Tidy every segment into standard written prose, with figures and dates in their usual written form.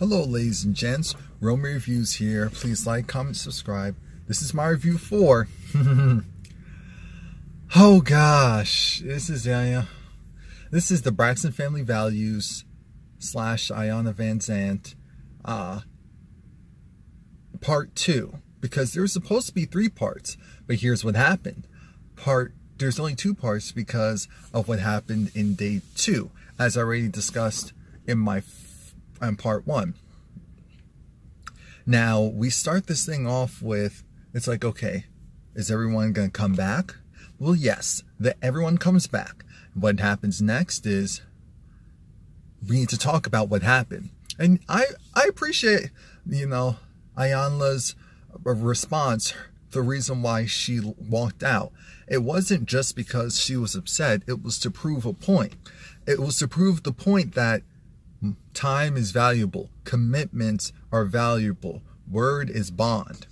Hello ladies and gents, Romie Reviews here. Please like, comment, subscribe. This is my review for oh gosh, this is the Braxton Family Values / Iyanla Vanzant part 2, because there was supposed to be 3 parts, but here's what happened. There's only 2 parts because of what happened in day 2, as I already discussed in part 1. Now we start this thing off with, it's like, okay, is everyone gonna come back? Well, yes, everyone comes back. What happens next is we need to talk about what happened. And I appreciate, Iyanla's response, the reason why she walked out. It wasn't just because she was upset, it was to prove a point. It was to prove the point that time is valuable, commitments are valuable, word is bond.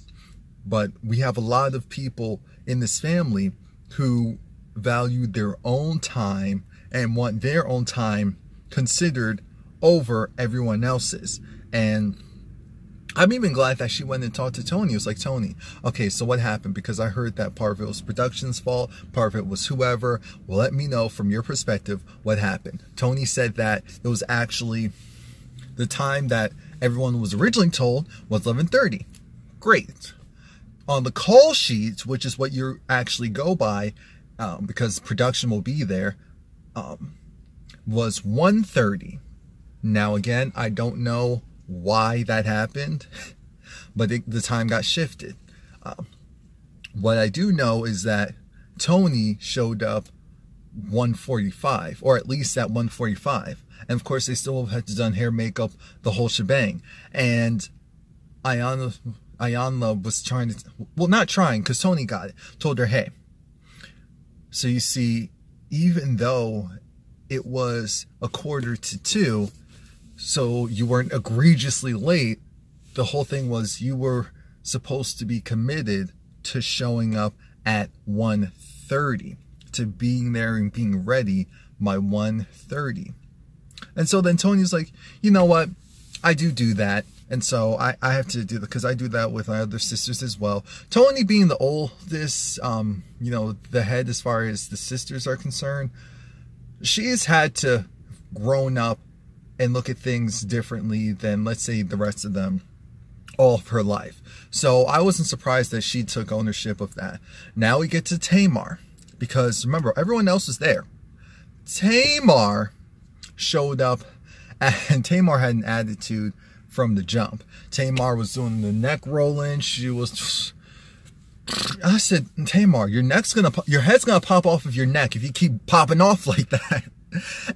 But we have a lot of people in this family who value their own time and want their own time considered over everyone else's. And I'm even glad that she went and talked to Tony. It was like, Tony, okay, so what happened? Because I heard that part of it was production's fault, part of it was whoever. Well, let me know from your perspective what happened. Tony said that it was actually the time that everyone was originally told was 11:30. Great. On the call sheet, which is what you actually go by, because production will be there, was 1:30. Now again, I don't know why that happened, but the time got shifted. What I do know is that Tony showed up 1:45, or at least at 1:45, and of course they still had to done hair, makeup, the whole shebang. And Iyanla was trying to, well, not trying, because Tony got it, told her, hey, so you see, even though it was 1:45, so you weren't egregiously late, the whole thing was you were supposed to be committed to showing up at 1:30, to being there and being ready by 1:30. And so then Tony's like, you know what, I do that. And so I have to do that, because I do that with my other sisters as well. Tony being the oldest, the head as far as the sisters are concerned, she's had to grown up and look at things differently than, let's say, the rest of them all of her life. So I wasn't surprised that she took ownership of that. Now we get to Tamar, because remember, everyone else was there. Tamar showed up, and Tamar had an attitude from the jump. Tamar was doing the neck rolling. She was, I said, Tamar, your head's gonna pop off of your neck if you keep popping off like that.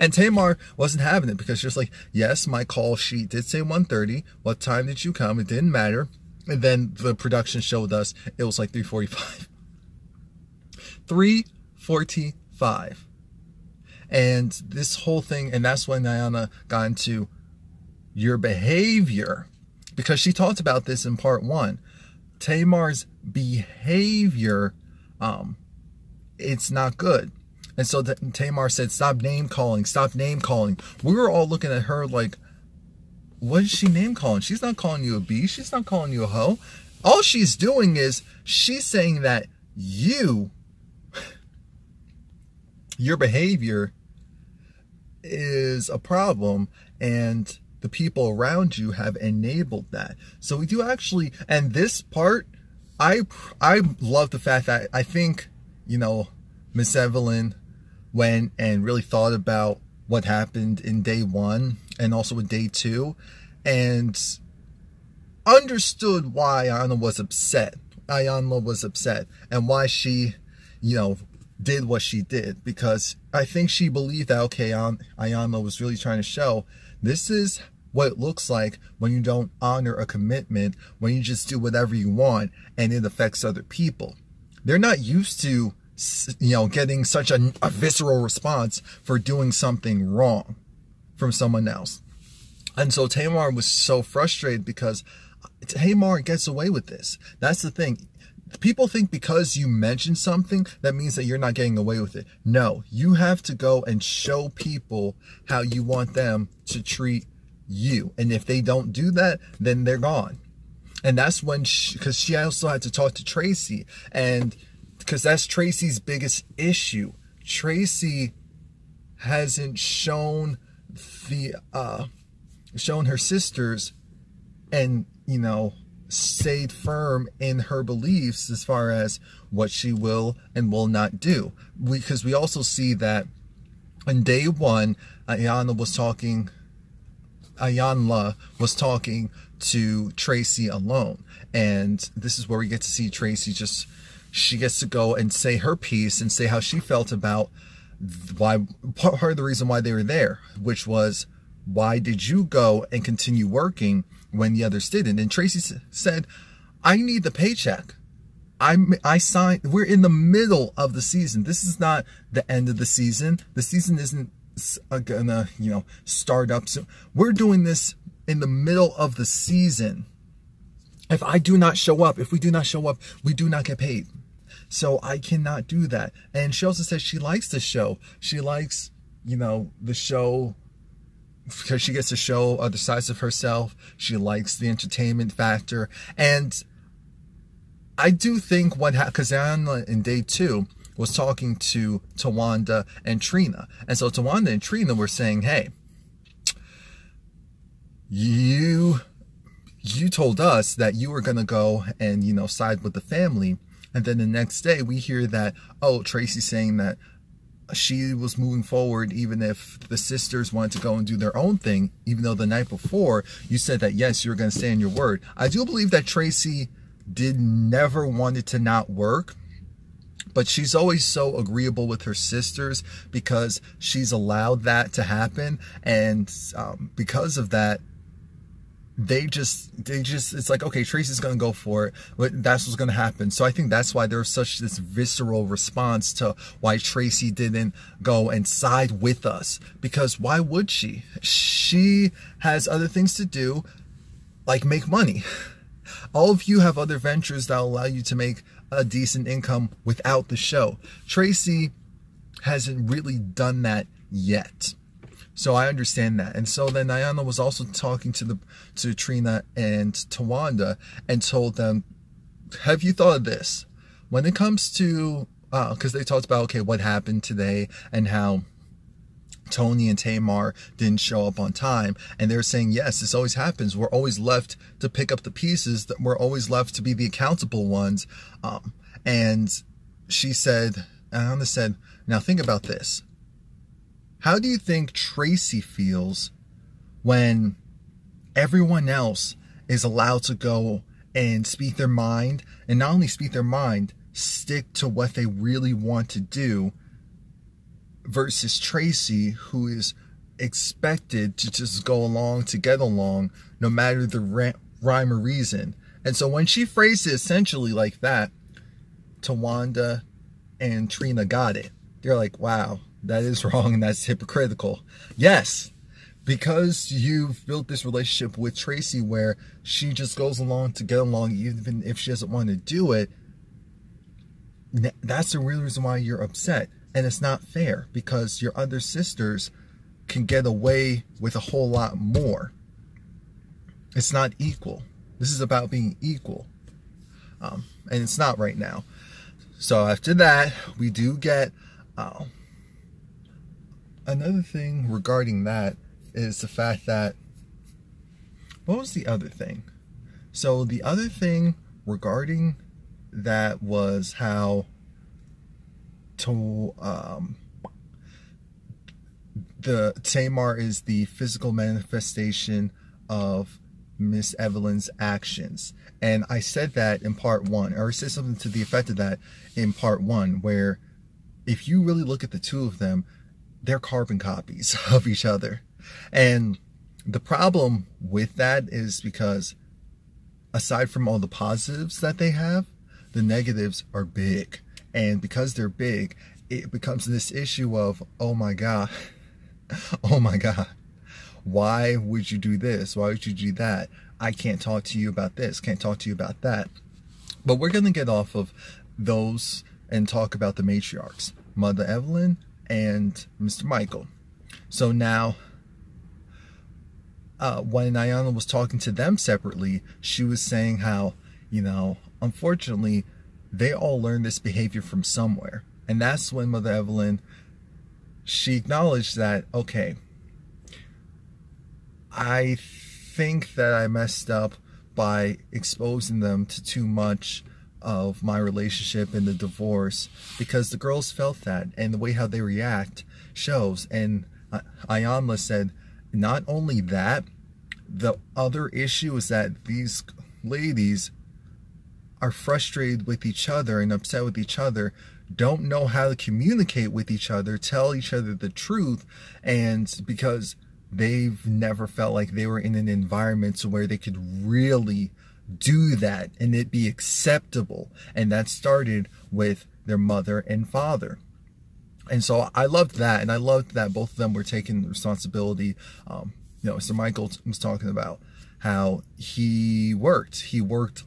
And Tamar wasn't having it, because she was like, yes, my call sheet did say 1:30. What time did you come? It didn't matter. And then the production showed us it was like 3:45. 3:45. And this whole thing, and that's when Iyanla got into your behavior, because she talked about this in part 1. Tamar's behavior, it's not good. And so Tamar said, stop name calling, stop name calling. We were all looking at her like, what is she name calling? She's not calling you a bee. She's not calling you a hoe. All she's doing is she's saying that your behavior is a problem, and the people around you have enabled that. So we do actually, and this part, I love the fact that I think, Miss Evelyn went and really thought about what happened in day 1 and also in day 2, and understood why Iyanla was upset. And why she, did what she did, because I think she believed that, okay, Iyanla was really trying to show this is what it looks like when you don't honor a commitment, when you just do whatever you want and it affects other people. They're not used to, getting such a visceral response for doing something wrong from someone else. And so Tamar was so frustrated, because Tamar gets away with this. That's the thing. People think because you mention something, that means that you're not getting away with it. No, you have to go and show people how you want them to treat you. And if they don't do that, then they're gone. And that's when, because she also had to talk to Tracy, and because that's Tracy's biggest issue. Tracy hasn't shown her sisters and, you know, stayed firm in her beliefs as far as what she will and will not do. Because we also see that on day one, Iyanla was talking to Tracy alone. And this is where we get to see Tracy she gets to go and say her piece and say how she felt about part of the reason why they were there, which was, why did you go and continue working when the others didn't? And Tracy said, I need the paycheck. I signed, we're in the middle of the season. This is not the end of the season. The season isn't gonna, you know, start up soon. We're doing this in the middle of the season. If I do not show up, if we do not show up, we do not get paid. So I cannot do that. And she also says she likes the show. She likes, you know, the show because she gets to show other sides of herself. She likes the entertainment factor. And I do think what happened, because Iyanla in day 2 was talking to Tawanda and Trina. And so Tawanda and Trina were saying, hey, you told us that you were going to go and, you know, side with the family. And then the next day we hear that, oh, Tracy's saying that she was moving forward even if the sisters wanted to go and do their own thing, even though the night before you said that, yes, you're going to stand your word. I do believe that Tracy never wanted to not work, but she's always so agreeable with her sisters because she's allowed that to happen. And because of that, they just it's like, okay, Tracy's gonna go for it, but that's what's gonna happen. So I think that's why there was such this visceral response to why Tracy didn't go and side with us, because why would she has other things to do, like make money. All of you have other ventures that allow you to make a decent income without the show. Tracy hasn't really done that yet. So I understand that. And so then Iyanla was also talking to Trina and Tawanda and told them, have you thought of this? When it comes to, because they talked about, okay, what happened today and how Tony and Tamar didn't show up on time. And they're saying, yes, this always happens. We're always left to pick up the pieces. That we're always left to be the accountable ones. And she said, Iyanla said, now think about this. How do you think Tracy feels when everyone else is allowed to go and speak their mind, and not only speak their mind, stick to what they really want to do, versus Tracy, who is expected to just go along to get along no matter the rhyme or reason? And so when she phrased it essentially like that, Tawanda and Trina got it. They're like, wow, that is wrong and that's hypocritical. Yes, because you've built this relationship with Tracy where she just goes along to get along even if she doesn't want to do it. That's the real reason why you're upset. And it's not fair because your other sisters can get away with a whole lot more. It's not equal. This is about being equal. And it's not right now. So after that, we do get... another thing regarding that is the fact that, what was the other thing? So the other thing regarding that was how the Tamar is the physical manifestation of Miss Evelyn's actions. And I said that in part 1, or I said something to the effect of that in part 1, where if you really look at the two of them, they're carbon copies of each other. And the problem with that is because aside from all the positives that they have, the negatives are big. And because they're big, it becomes this issue of, oh my God, oh my God, why would you do this? Why would you do that? I can't talk to you about this, can't talk to you about that. But we're going to get off of those and talk about the matriarchs, Mother Evelyn and Mr. Michael. So now, when Iyanla was talking to them separately, she was saying how, you know, unfortunately, they all learned this behavior from somewhere. And that's when Mother Evelyn, she acknowledged that, okay, I think that I messed up by exposing them to too much of my relationship and the divorce, because the girls felt that, and the way how they react shows. And Iyanla said, not only that, the other issue is that these ladies are frustrated with each other and upset with each other, don't know how to communicate with each other, tell each other the truth, and because they've never felt like they were in an environment where they could really do that and it be acceptable. And that started with their mother and father. And so I loved that, and I loved that both of them were taking responsibility. You know, Mr. Michael was talking about how he worked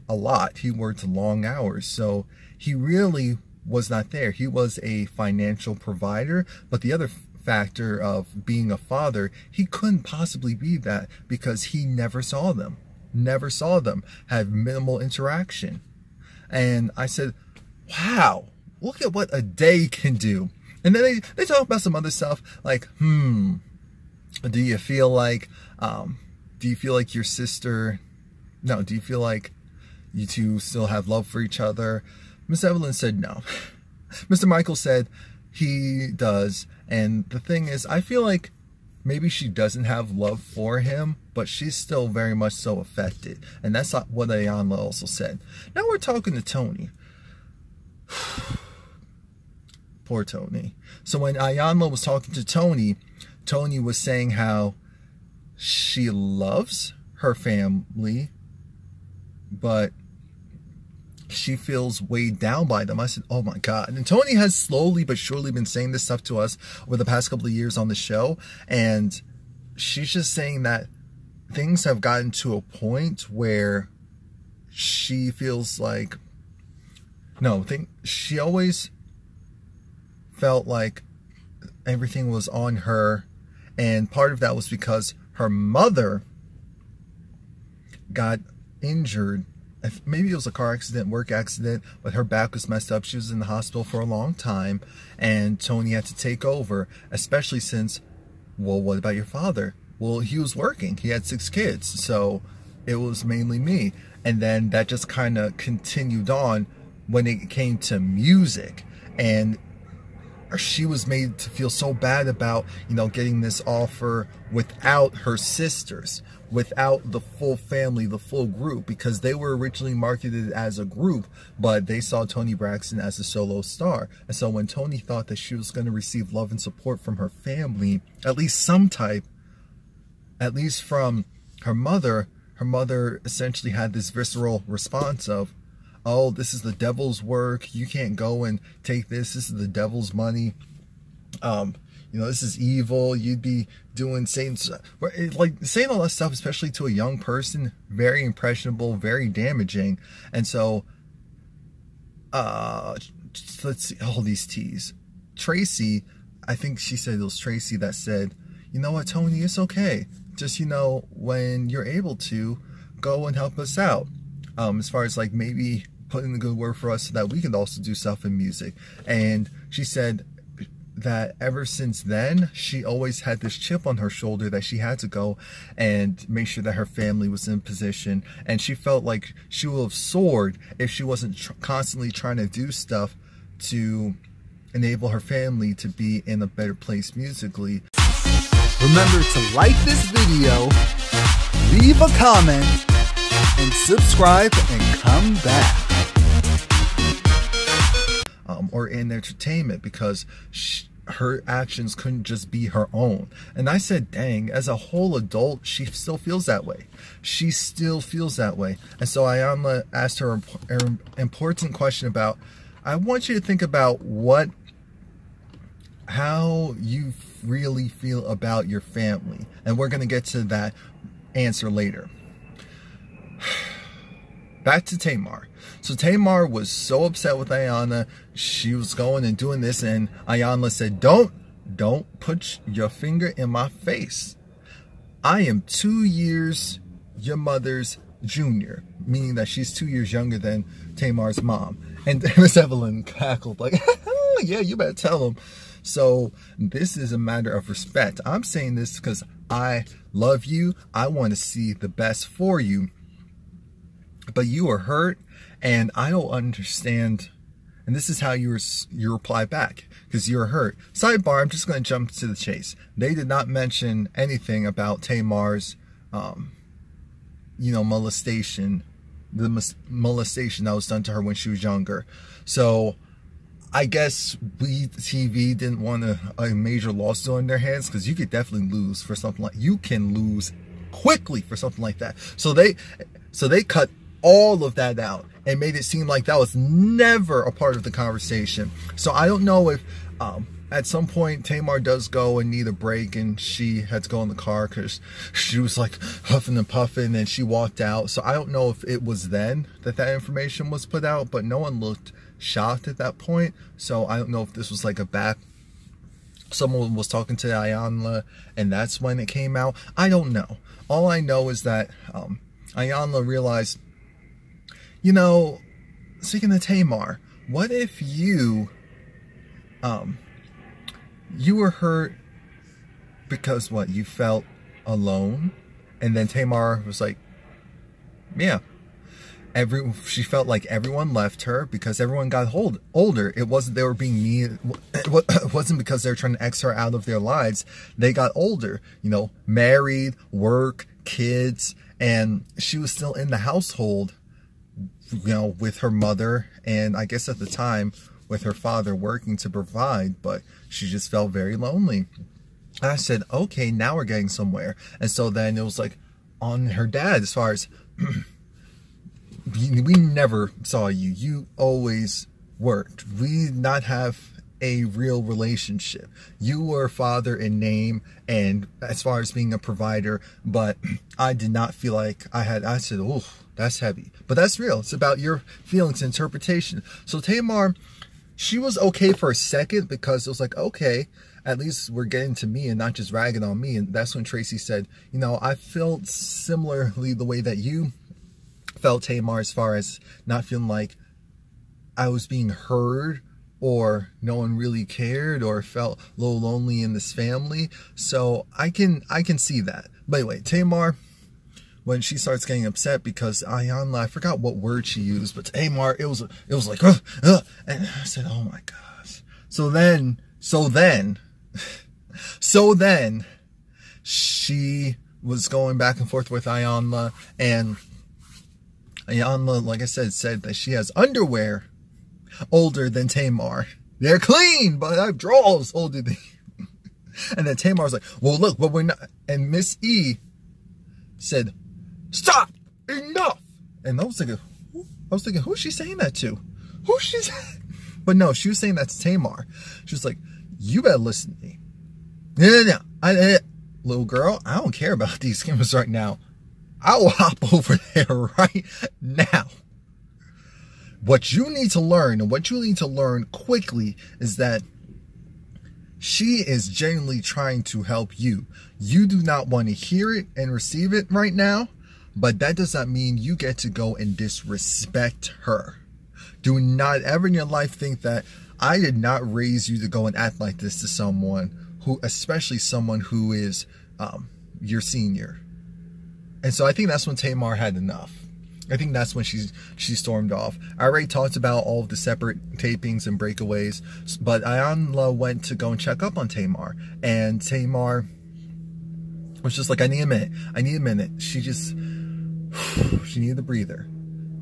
a lot, he worked long hours, so he really was not there. He was a financial provider, but the other factor of being a father, he couldn't possibly be that because he never saw them, had minimal interaction. And I said, wow, look at what a day can do. And then they talk about some other stuff like, do you feel like your sister, no, do you feel like you two still have love for each other? Miss Evelyn said no. Mr. Michael said he does. And the thing is, I feel like maybe she doesn't have love for him, but she's still very much so affected. And that's not what Iyanla also said. Now we're talking to Tony. Poor Tony. So when Iyanla was talking to Tony, Tony was saying how she loves her family, but she feels weighed down by them. I said, oh my God. And Tony has slowly but surely been saying this stuff to us over the past couple of years on the show. And she's just saying that things have gotten to a point where she feels like, she always felt like everything was on her. And part of that was because her mother got injured. Maybe it was a car accident, work accident, but her back was messed up. She was in the hospital for a long time, and Tony had to take over, especially since, well, what about your father? Well, he was working. He had 6 kids, so it was mainly me. And then that just kind of continued on when it came to music. And she was made to feel so bad about, getting this offer without her sisters, without the full family, the full group, because they were originally marketed as a group, but they saw Toni Braxton as a solo star. And so when Toni thought that she was going to receive love and support from her family, at least some type, at least from her mother essentially had this visceral response of, oh, this is the devil's work. You can't go and take this. This is the devil's money. This is evil. You'd be saying all that stuff, especially to a young person, very impressionable, very damaging. And so, let's see, all these T's. Tracy, I think she said it was Tracy that said, you know what, Tony, it's okay. Just, when you're able to, go and help us out. As far as like maybe putting a good word for us so that we can also do stuff in music. And she said that ever since then, she always had this chip on her shoulder that she had to go and make sure that her family was in position. And she felt like she would have soared if she wasn't constantly trying to do stuff to enable her family to be in a better place musically. Remember to like this video, leave a comment, and subscribe and come back. Or in entertainment, because her actions couldn't just be her own. And I said, dang, as a whole adult, she still feels that way. She still feels that way. And so Iyanla asked her an important question about, I want you to think about how you really feel about your family. And we're going to get to that answer later. Back to Tamar. So Tamar was so upset with Iyanla. She was going and doing this, and Iyanla said, don't put your finger in my face. I am 2 years your mother's junior, meaning that she's 2 years younger than Tamar's mom. And Miss Evelyn cackled like, yeah, you better tell him. So this is a matter of respect. I'm saying this because I love you. I want to see the best for you. But you are hurt, and I don't understand. And this is how you reply back, because you're hurt. Sidebar, I'm just going to jump to the chase. They did not mention anything about Tamar's, molestation, the molestation that was done to her when she was younger. So I guess TV didn't want a major lawsuit on their hands, because you could definitely lose for something like, you can lose quickly for something like that. So they cut all of that out and made it seem like that was never a part of the conversation. So I don't know if at some point Tamar does go and need a break, and she had to go in the car because she was like huffing and puffing and she walked out. So I don't know if it was then that information was put out, but no one looked shocked at that point. So I don't know if this was like someone was talking to Iyanla and that's when it came out. I don't know. All I know is that Iyanla realized, speaking of Tamar, what if you were hurt because what, you felt alone? And then Tamar was like, yeah, she felt like everyone left her because everyone got older. It wasn't they were being mean. It wasn't because they were trying to X her out of their lives. They got older, married, work, kids, and she was still in the household, with her mother, and I guess at the time with her father working to provide, but she just felt very lonely. And I said, okay, now we're getting somewhere. And so then it was like on her dad, as far as we never saw you. You always worked. We did not have a real relationship. You were a father in name and as far as being a provider, but I did not feel like I said, oh, that's heavy. But that's real. It's about your feelings and interpretation. So Tamar, she was okay for a second because it was like, okay, at least we're getting to me and not just ragging on me. And that's when Tracy said, I felt similarly the way that you felt, Tamar, as far as not feeling like I was being heard or no one really cared or felt a little lonely in this family. So I can see that. But anyway, Tamar, when she starts getting upset because Iyanla, I forgot what word she used, but Tamar, it was like, and I said, oh my gosh. So then she was going back and forth with Iyanla, and Iyanla, like I said that she has underwear older than Tamar. They're clean, but I have drawers older than you. And then Tamar was like, well, look, but we're not. And Miss E said, stop, enough. And I was thinking, who's she saying that to? Who's she saying? But no, she was saying that to Tamar. She was like, you better listen to me. No. Little girl, I don't care about these cameras right now. I will hop over there right now. What you need to learn, and what you need to learn quickly, is that she is genuinely trying to help you. You do not want to hear it and receive it right now, but that does not mean you get to go and disrespect her. Do not ever in your life think that I did not raise you to go and act like this to someone who, especially someone who is your senior. And so I think that's when Tamar had enough. I think that's when she stormed off. I already talked about all of the separate tapings and breakaways, but Iyanla went to go and check up on Tamar, and Tamar was just like, I need a minute. She needed a breather.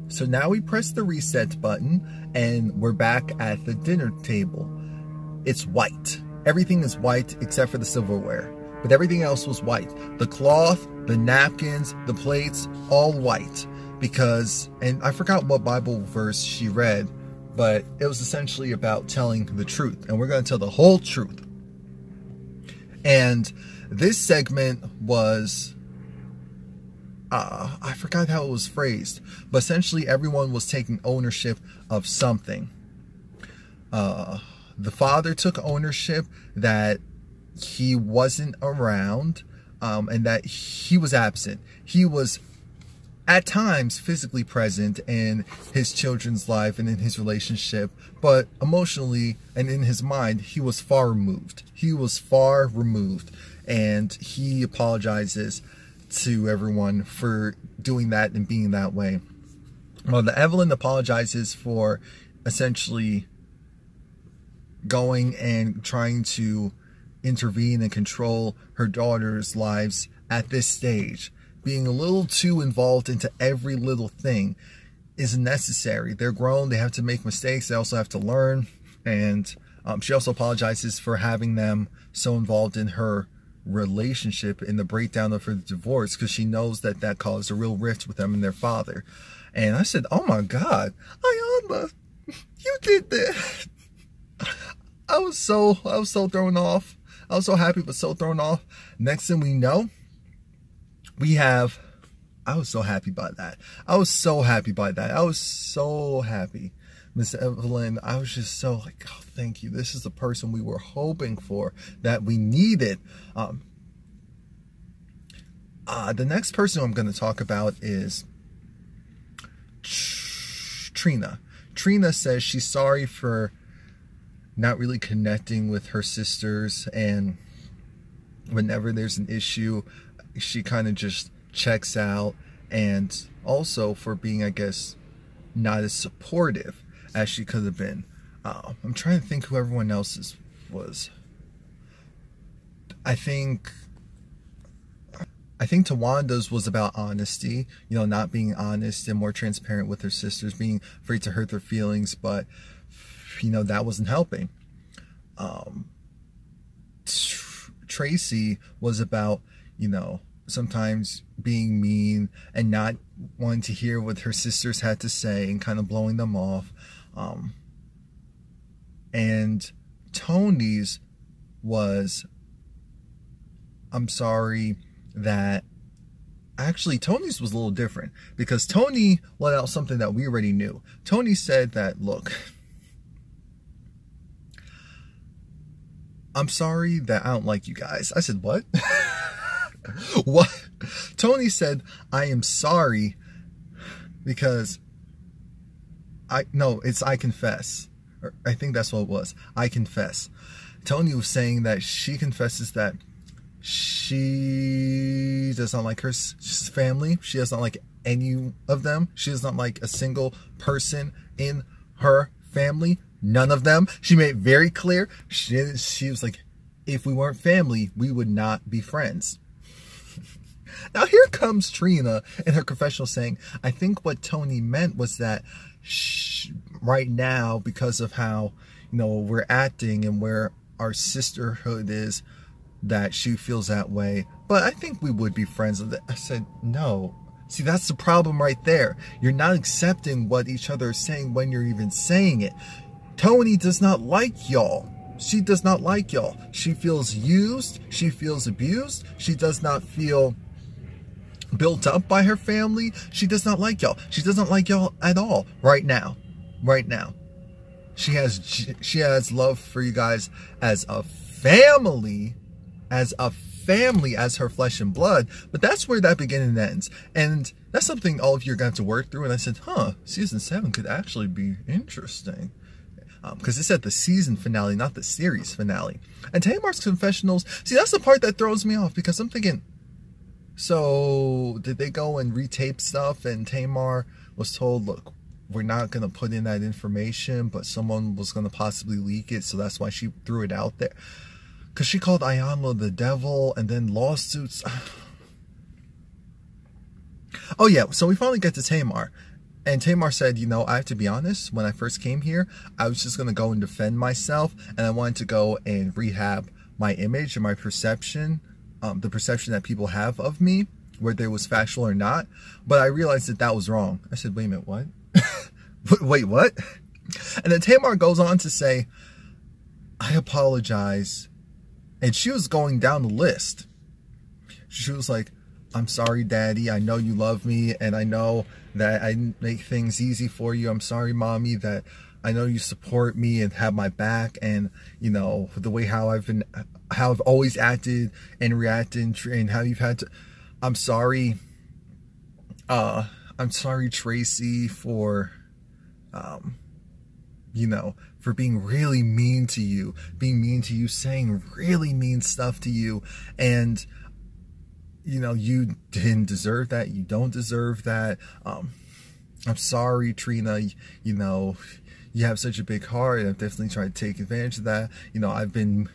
So now we press the reset button and we're back at the dinner table. It's white. Everything is white except for the silverware, but everything else was white. The cloth, the napkins, the plates, all white. Because, and I forgot what Bible verse she read, but it was essentially about telling the truth, and we're going to tell the whole truth. And this segment was, I forgot how it was phrased, but essentially everyone was taking ownership of something. The father took ownership that he wasn't around. and that he was absent. He was at times physically present in his children's life and in his relationship, but emotionally and in his mind, he was far removed. He was far removed, and he apologizes to everyone for doing that and being that way. Well, the Evelyn apologizes for essentially going and trying to intervene and control her daughter's lives at this stage. Being a little too involved into every little thing isn't necessary. They're grown, they have to make mistakes, they also have to learn. And she also apologizes for having them so involved in her relationship, in the breakdown of her divorce, because she knows that that caused a real rift with them and their father. And I said, oh my God, Iyanla, you did that. I was so thrown off. I was so happy, but so thrown off. Next thing we know, I was so happy by that. I was so happy by that. I was so happy. Miss Evelyn, I was just so like, oh, thank you. This is the person we were hoping for, that we needed. The next person I'm going to talk about is Trina. Trina says she's sorry for not really connecting with her sisters, and whenever there's an issue, she kind of just checks out, and also for being, I guess, not as supportive as she could have been. I'm trying to think who everyone else's was. I think Tawanda's was about honesty, you know, not being honest and more transparent with her sisters, being afraid to hurt their feelings, but, you know, that wasn't helping. Tracy was about, you know, sometimes being mean and not wanting to hear what her sisters had to say and kind of blowing them off. And Tony's was, I'm sorry that, actually Tony's was a little different, because Tony let out something that we already knew. Tony said that, look, I'm sorry that I don't like you guys. I said, what? What? Tony said, I am sorry because I confess. Or I think that's what it was. I confess. Tony was saying that she confesses that she does not like her family. She does not like any of them. She does not like a single person in her family. None of them. She made it very clear. She was like, if we weren't family, we would not be friends. Now here comes Trina in her confessional saying, I think what Tony meant was that right now, because of how, you know, we're acting and where our sisterhood is, that she feels that way. But I think we would be friends. I said, no. See, that's the problem right there. You're not accepting what each other is saying when you're even saying it. Tony does not like y'all. She does not like y'all. She feels used. She feels abused. She does not feel built up by her family. She does not like y'all. She doesn't like y'all at all right now. Right now. She has love for you guys as a family, as her flesh and blood, but that's where that beginning and ends. And that's something all of you are going to have to work through. And I said, season 7 could actually be interesting. Because it's at the season finale, not the series finale. And Tamar's confessionals, see, that's the part that throws me off, because I'm thinking, so did they go and retape stuff and Tamar was told, look, we're not going to put in that information, but someone was going to possibly leak it, so that's why she threw it out there. Because she called Iyanla the devil, and then lawsuits. Oh yeah, so we finally get to Tamar. And Tamar said, you know, I have to be honest, when I first came here, I was just going to go and defend myself, and I wanted to go and rehab my image and my perception, the perception that people have of me, whether it was factual or not. But I realized that that was wrong. I said, wait a minute, what? Wait, what? And then Tamar goes on to say, I apologize. And she was going down the list. She was like, I'm sorry, Daddy. I know you love me, and I know that I make things easy for you. I'm sorry, Mommy, that I know you support me and have my back, and you know the way how I've always acted and reacted, and how you've had to. I'm sorry. I'm sorry, Tracy, for you know, for being really mean to you, saying really mean stuff to you, and you know, you didn't deserve that. You don't deserve that. I'm sorry, Trina. You know, you have such a big heart, and I've definitely tried to take advantage of that. You know, I've been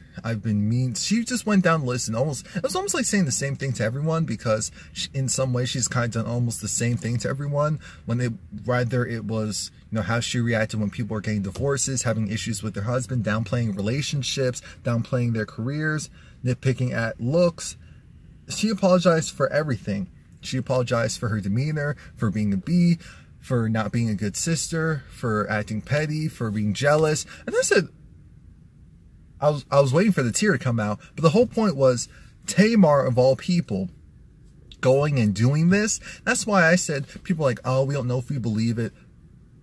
mean. She just went down the list, and it was almost like saying the same thing to everyone, because in some way she's kind of done almost the same thing to everyone. Rather it was, you know, how she reacted when people were getting divorces, having issues with their husband, downplaying relationships, downplaying their careers, nitpicking at looks. She apologized for everything. She apologized for her demeanor, for being a bee, for not being a good sister, for acting petty, for being jealous. And I said, I was waiting for the tear to come out, but the whole point was Tamar, of all people, going and doing this. That's why I said, people are like, oh, we don't know if we believe it.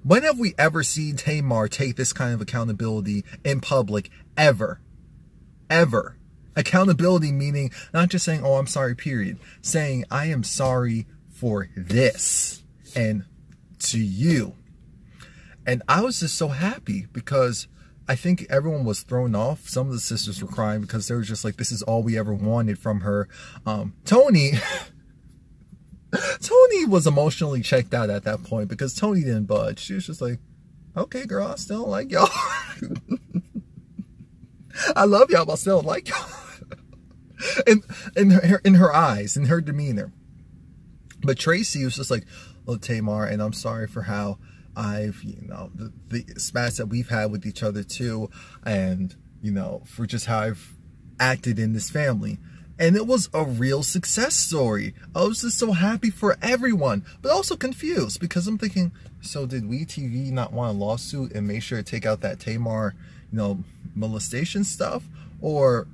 When have we ever seen Tamar take this kind of accountability in public? Ever. Ever. Accountability meaning not just saying, oh, I'm sorry, period. Saying, I am sorry for this. And to you. And I was just so happy, because I think everyone was thrown off. Some of the sisters were crying because they were just like, this is all we ever wanted from her. Tony was emotionally checked out at that point, because Tony didn't budge. She was just like, okay, girl, I still don't like y'all. I love y'all, but I still don't like y'all. in her eyes, in her demeanor. But Tracy was just like, oh, Tamar, and I'm sorry for how I've, you know, the spats that we've had with each other too, and, you know, for just how I've acted in this family. And it was a real success story. I was just so happy for everyone, but also confused, because I'm thinking, so did WeTV not want a lawsuit and make sure to take out that Tamar, you know, molestation stuff? Or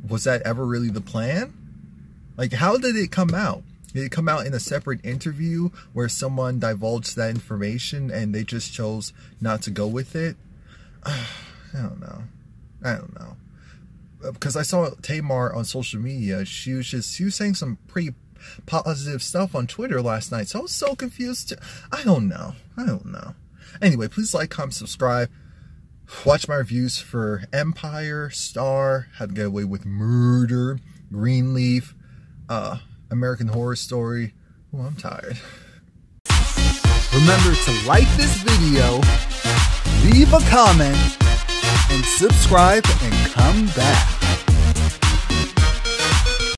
was that ever really the plan? Like, how did it come out? Did it come out in a separate interview where someone divulged that information and they just chose not to go with it? I don't know. Because I saw Tamar on social media. She was saying some pretty positive stuff on Twitter last night. So I was so confused. I don't know. Anyway, please like, comment, subscribe. Watch my reviews for Empire, Star, How to Get Away with Murder, Greenleaf, American Horror Story. Oh, I'm tired. Remember to like this video, leave a comment, and subscribe and come back.